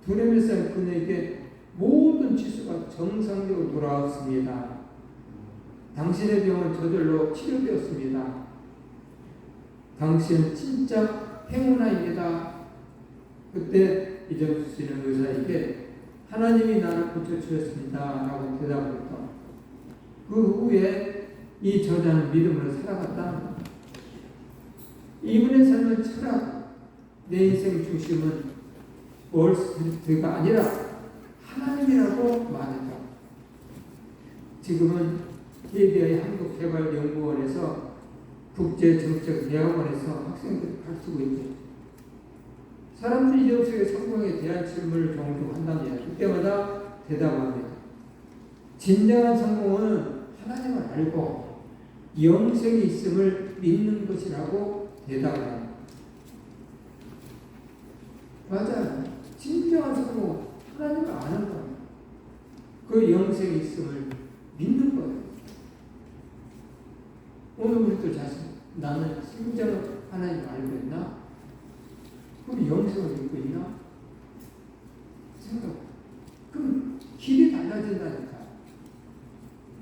두레미살 그녀에게 모든 치수가 정상적으로 돌아왔습니다. 당신의 병은 저절로 치료되었습니다. 당신은 진짜 행운아입니다. 그때 이정수 씨는 의사에게 하나님이 나를 고쳐주셨습니다 라고 대답했다. 그 후에 이 저자는 믿음으로 살아갔다. 이분의 삶은 철학, 내 인생 중심은 월스트리트가 아니라 하나님이라고 말했다. 지금은 KBI 한국개발연구원에서 국제정책대학원에서 학생들을 가르치고 있죠. 사람들이 이정수의 성공에 대한 질문을 종종 한답니다. 그때마다 대답합니다. 진정한 성공은 하나님을 알고 영생이 있음을 믿는 것이라고 대답을 합니다. 맞아요. 진정한 성공은 하나님을 아는 거예요. 그 영생이 있음을 믿는 거예요. 오늘 우리도 자신, 나는 진정한 하나님을 알고 있나? 그럼 영생을 믿고 있나? 생각. 그럼 길이 달라진다니까.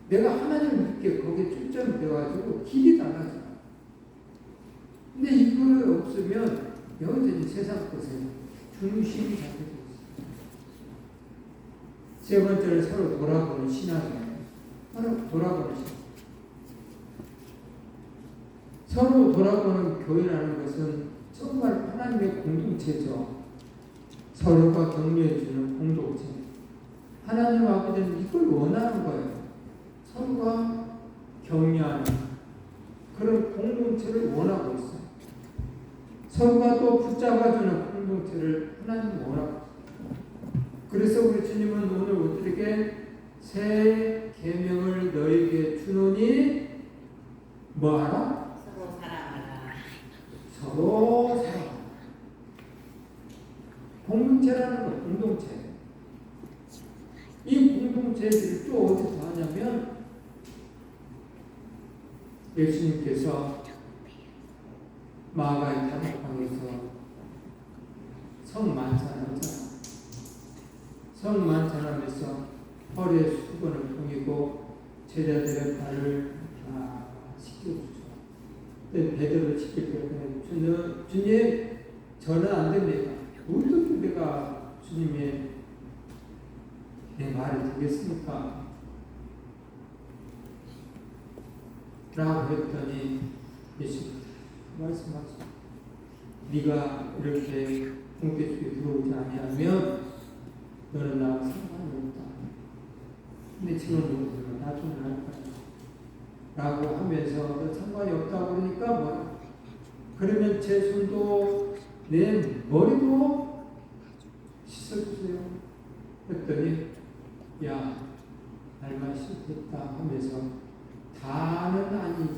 내가 하나님을 믿게 거기에 초점이 되어가지고 길이 달라져. 근데 이거 없으면 여전히 세상 것에 중심이 잡혀져 있어. 세 번째는 서로 돌아보는 신앙이에요. 서로 돌아보는 신앙. 서로 돌아보는 교회라는 것은 정말 하나님의 공동체죠. 서로가 격려해주는 공동체. 하나님 아버지는 이걸 원하는 거예요. 서로가 격려하는 그런 공동체를 원하고 있어요. 서로가 또 붙잡아주는 공동체를 하나님은 원하고 있어요. 그래서 우리 주님은 오늘 우리에게 새 계명을 너에게 주노니 뭐하라? 서로 사랑하라. 서로 사랑. 공동체라는 거, 공동체. 이 공동체들을 또 어디서 하냐면 예수님께서 마가의 다락방에서 성만찬하잖아. 성만찬하면서 허리에 수건을 봉이고 제자들의 발을 다 씻겨주죠. 근데 베드로를 씻길 때 주님 저는 안 됩니다. 어떻게 내가 주님의 내 말을 듣겠습니까? 라고 했더니 예수님 말씀하시죠. 네가 이렇게 공개 속에 들어오지 아니하면 너는 나와 상관이 없다. 근데 지금 누구는 나중에 할 거야. 라고 하면서 상관이 없다고 그러니까 뭐야? 그러면 제 손도 내 머리도 씻어주세요. 했더니 야 날만 씻겠다 하면서 다는 아니다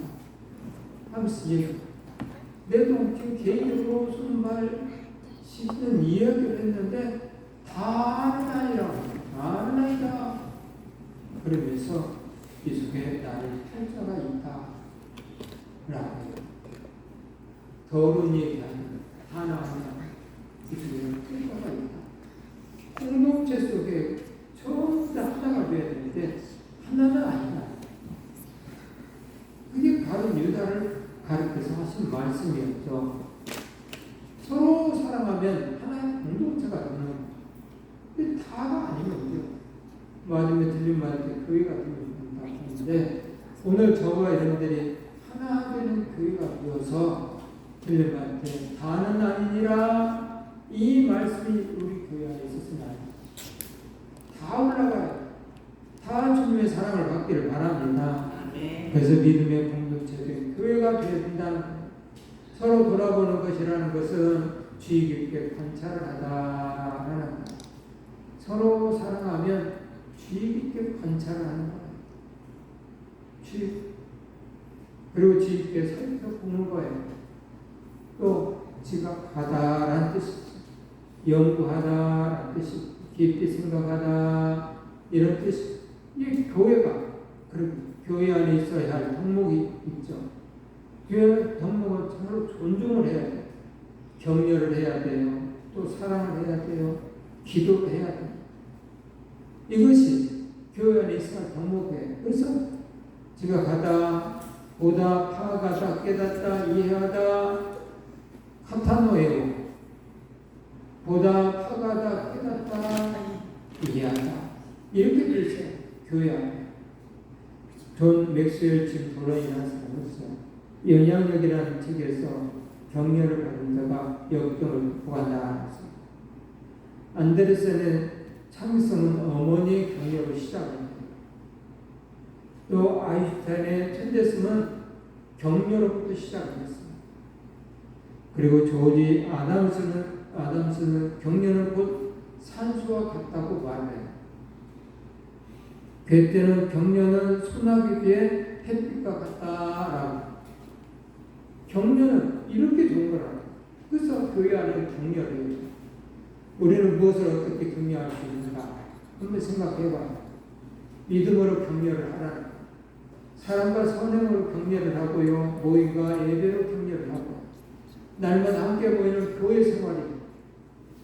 하면서 내도 지금 개인적으로 손발 씻는 이야기를 했는데 다는 아니라고 다는 아니다 그러면서 이 속에 나를 팔자가 있다 라고 더러운 얘기 아니고 하나 이 속에 팔자가 있다. 공동체 속에 전부 다 하나가 되어야 되는데 하나는 아니다. 그게 바로 유다를 가르쳐서 하신 말씀이었죠. 서로 사랑하면 하나의 공동체가 되는 거예요. 근데 다가 아니면 어때요? 마지막에 들린 말인데 교회가 된다고 하는데 오늘 저와 여러분들이 하나 되는 교회가 되어서 들린 말인데 다는 아니니라 이 말씀이 우리 교회 안에 있었으나 다 올라가요. 다 주님의 사랑을 받기를 바랍니다. 그래서 믿음의 공동체된 교회가 되어야 된다는 거예요. 서로 돌아보는 것이라는 것은 주의 깊게 관찰을 하다라는 거예요. 서로 사랑하면 주의 깊게 관찰을 하는 거예요. 그리고 주의 깊게 살펴보는 거예요. 또 지각하다라는 뜻이죠. 연구하다라는 뜻이 깊이 생각하다 이런 뜻이 이게 교회가 그런 교회 안에 있어야 할 덕목이 있죠. 교회 덕목은 서로 존중을 해야 돼요. 격려를 해야 돼요. 또 사랑을 해야 돼요. 기도해야 돼. 이것이 교회 안에 있으면 덕목해. 그래서 제가 가다, 보다, 파악하다, 깨닫다, 이해하다, 카타노에오. 보다, 파악하다, 깨닫다, 이해하다. 이렇게 돼 있어요. 교회 안에. 존 맥스웰 지금 돌아이라는 사람이 있어요. 영향력이라는 책에서 격려를 받은 자가 역경을 보관한다. 안데르센의 창성은 어머니의 격려로 시작합니다. 또 아인슈타인의 천재성은 격려로부터 시작했습니다. 그리고 조지 아담스는 격려는 곧 산수와 같다고 말해요. 그때는 격려는 소나기 뒤에 햇빛과 같다라고. 격려는 이렇게 좋은 거라고. 그래서 교회 안에 격려를 해요. 우리는 무엇을 어떻게 격려할 수 있는가? 한번 생각해봐. 믿음으로 격려를 하라. 사람과 선행으로 격려를 하고요. 모임과 예배로 격려를 하고. 날마다 함께 모이는 교회 생활이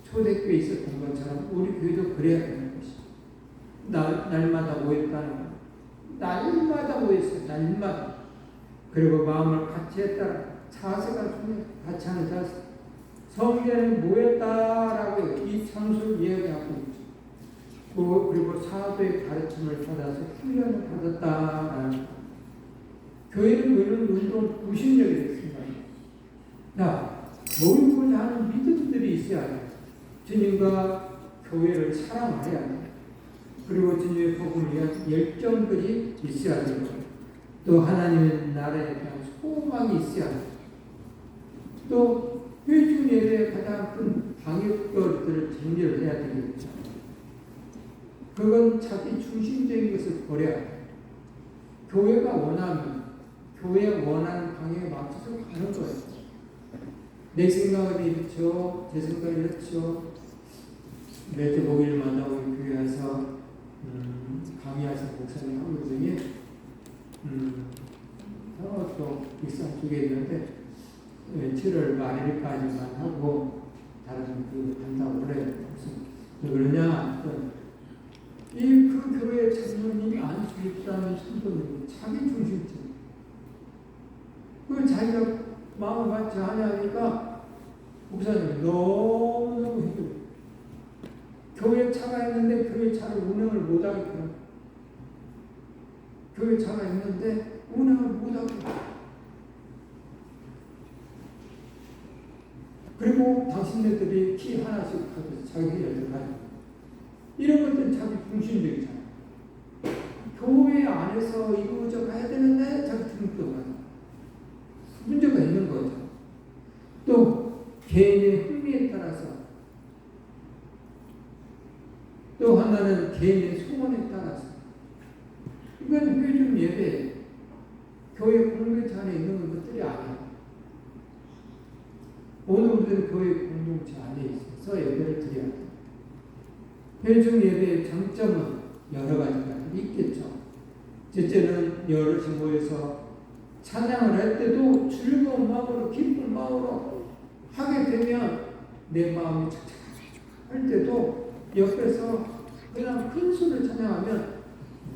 초대교회에 있었던 것처럼 우리 교회도 그래야 되는 것이죠. 날마다 모였다는 것. 날마다 모였어요. 날마다. 그리고 마음을 같이 했다. 자세가 중요해요. 같이 하는 자세. 성전에 모였다라고 이 장소를 이야기하고 있죠. 그리고 사도의 가르침을 받아서 훈련을 받았다라는 것. 교회는 모이는 운동 구심력이 됐습니다. 자, 모이고자 하는 믿음들이 있어야 돼요. 주님과 교회를 사랑해야 돼요. 그리고 주님의 복음을 위한 열정들이 있어야 돼요. 또 하나님의 나라에 대한 소망이 있어야 돼요. 또 회중 예배의 가장 큰 방역들을 정리를 해야 되겠죠. 그건 자기 중심적인 것을 버려야 돼요. 교회가 원하는 방향에 맞춰서 가는 거예요. 내 생각은 이렇죠. 제 생각이 이렇죠. 매주 목요일마다 우리 교회에서 강의하신 목사님 한 분 중에 또 익산 쪽에 있는데 7월 말일까지만 하고 다른 한다고 그래요. 왜 그러냐? 그 교회 장로님 안수입사는 신도는 자기 중심적. 그 자기가 마음을 같이 하냐니까 목사님 너무너무 힘들어요. 교회 차가 있는데 교회 차를 운행을 못하겠구나. 교회 차가 있는데 운행을 못하겠구나. 그리고 당신네들이 키 하나씩 가져서 자기 일을 가져. 이런 것들은 자기 중심적이잖아. 교회 안에서 이루어져 가야 되는데 자기 등록도 가져. 문제가 있는 거죠. 또 개인의 흥미에 따라서 또 하나는 개인의 소원에 따라서 이건 회중 예배 교회 공동체 안에 있는 것들이 아니야. 오늘 우리는 교회 공동체 안에 있어서 예배를 드려야 돼. 회중 예배의 장점은 여러 가지가 있겠죠. 첫째는 여럿이 모여서 찬양을 할 때도 즐거운 마음으로 기쁜 마음으로 하게 되면 내 마음이 착착할 때도 옆에서 그냥 큰 소리를 찬양하면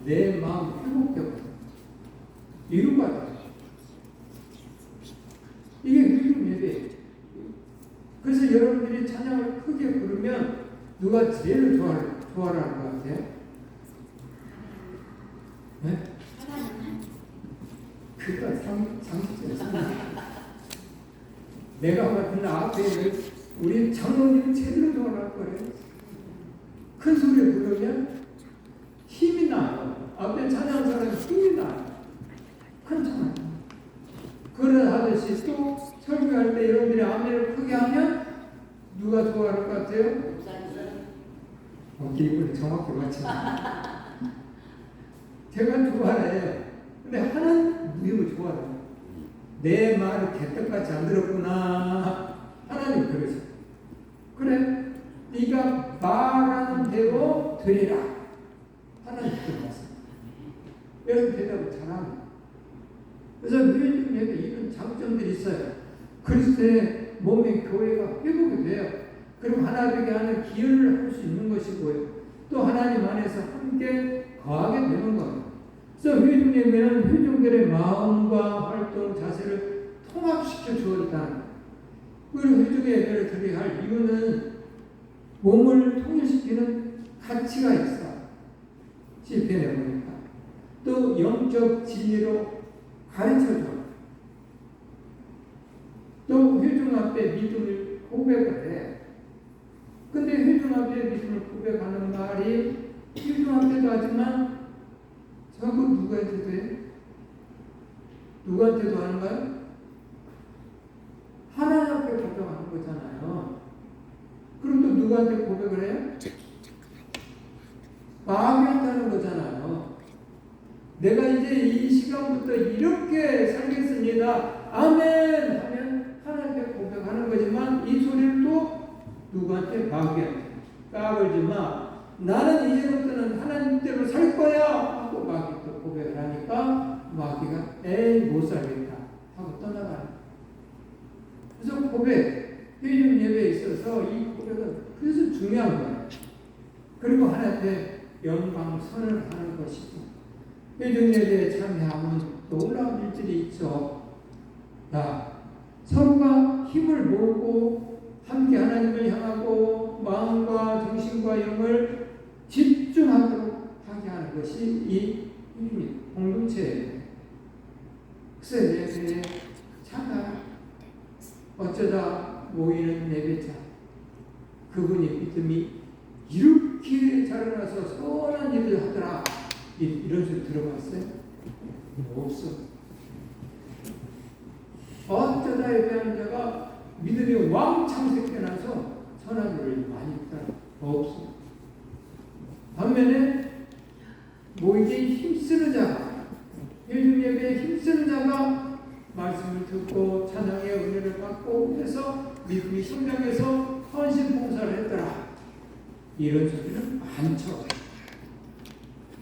내 마음 회복되고 위로가 돼요. 이게 회중 예배예요. 그래서 여러분들이 찬양을 크게 부르면 누가 제일 좋아하는 것 같아요? 네? 그거 상식적이야. 내가 같은 앞에 우리 장로님 제일 좋아할 거예요. 큰 소리를 부르면 힘이 나요. 앞에 찬양하는 사람이 힘이 나요. 큰 찬양. 그러하듯이 또 설교할 때 여러분들이 아멘을 크게 하면 누가 좋아할 것 같아요? 이분이 정확히 맞춰요. 제가 좋아해요. 근데 하나님 누구 좋아해요? 내 말을 개떡같이 안 들었구나. 하나님 그러죠. 그래, 네가 말하는 대로 되리라. 하나님 그러셨어요. 이런 대답을 잘합니다. 그래서 회중에도 이런 장점들이 있어요. 그리스도의 몸의 교회가 회복이 돼요. 그럼 하나 되게 하는 기여를 할 수 있는 것이고요. 또 하나님 안에서 함께 거하게 되는 겁니다. 그래서 회중 예배는 회중들의 마음과 활동, 자세를 통합시켜 주었다는 거예요. 그리고 회중 예배를 드려야 할 이유는 몸을 통일시키는 가치가 있어. 시편에 보니까. 또 영적 진리로 가르쳐줘. 또 회중 앞에 믿음을 고백을 해. 근데 회중 앞에 믿음을 고백하는 말이 회중 앞에도 하지만 전부 누구한테도 해? 누구한테도 하는가요? 하나님 앞에 고백하는 거잖아요. 그럼 또 누구한테 고백을 해요? 마귀한테 하는 거잖아요. 내가 이제 이 시간부터 이렇게 살겠습니다. 아멘! 하면 하나님께 고백하는 거지만 이 소리를 또 누구한테? 마귀한테. 까불지 마. 나는 이제부터는 하나님대로 살 거야! 하고 마귀 또 고백을 하니까 마귀가 에이 못 살겠다 하고 떠나가는. 그래서 고백, 회중 예배에 있어서 이 고백은 그래서 중요한 거예요. 그리고 하나님께 영광선을 하는 것이고 회중 예배에 참여하면 놀라운 일들이 있죠. 서로가 힘을 모으고 함께 하나님을 향하고 마음과 정신과 영을 집중하도록 하게 하는 것이 이 공동체예요. 그래서 예배에 참여하라. 어쩌다 모이는 예배자, 그분의 믿음이 이렇게 자라나서 선한 일을 하더라. 이런 소리 들어봤어요? 없어. 어쩌다 예배하는 자가 믿음이 왕창 생겨나서 선한 일을 많이 했더라. 없어. 반면에 모이기에 힘쓰는 자가, 회중 예배에 힘쓰는 자가 말씀을 듣고 찬양의 은혜를 받고 해서 믿음이 성장해서 헌신 봉사를 했더라. 이런 소리는 많죠.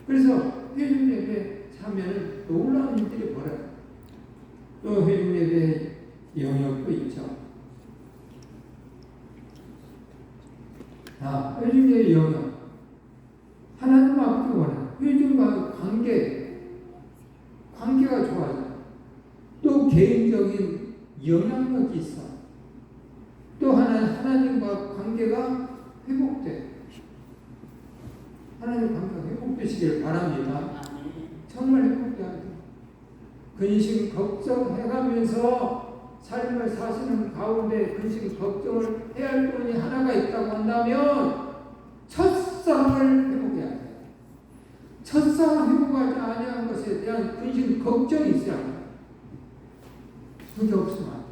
그래서 회중 예배에 참여는 놀라운 일들이 벌어요. 또 회중 예배의 영역도 있죠. 회중 예배의 영역. 하나님 앞에 원해. 회중과 관계가 좋아져. 또 개인적인 영향력이 있어. 또 하나님과 관계가 회복돼. 하나님 관계가 회복되시길 바랍니다. 정말 회복돼야 돼요. 근심 걱정해가면서 삶을 사시는 가운데 근심 걱정을 해야 할 부분이 하나가 있다고 한다면 첫사랑을 회복해야 돼요. 첫사랑 회복하지 아니한 것에 대한 근심 걱정이 있어야 해요. 그게 없으면 안 돼요.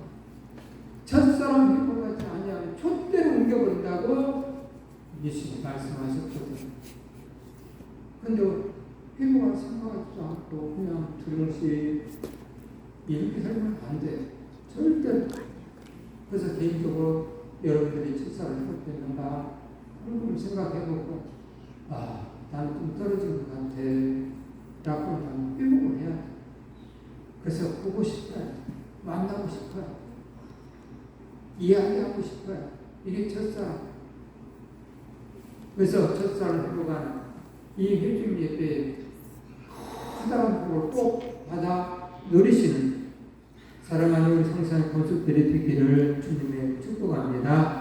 첫사랑 회복하지 아니하면 촛대로 옮겨버린다고 예수님 말씀하셨거든요. 근데 회복할 생각하지도 않고 그냥 두려시 이렇게 살면 안 돼. 절대로. 그래서 개인적으로 여러분들이 첫사랑 회복됐는가 한번 생각해보고 나는 좀 떨어진 것 같아 라고 나는 회복을 해야 돼. 그래서 보고 싶어요. 만나고 싶어요. 이야기하고 싶어요. 이게 첫사랑. 그래서 첫사랑을 회복하는 이 회중 예배에 커다란 복을 꼭 받아 누리시는 사랑하는 우리 성산 권속들이 되기를 주님의 축복합니다.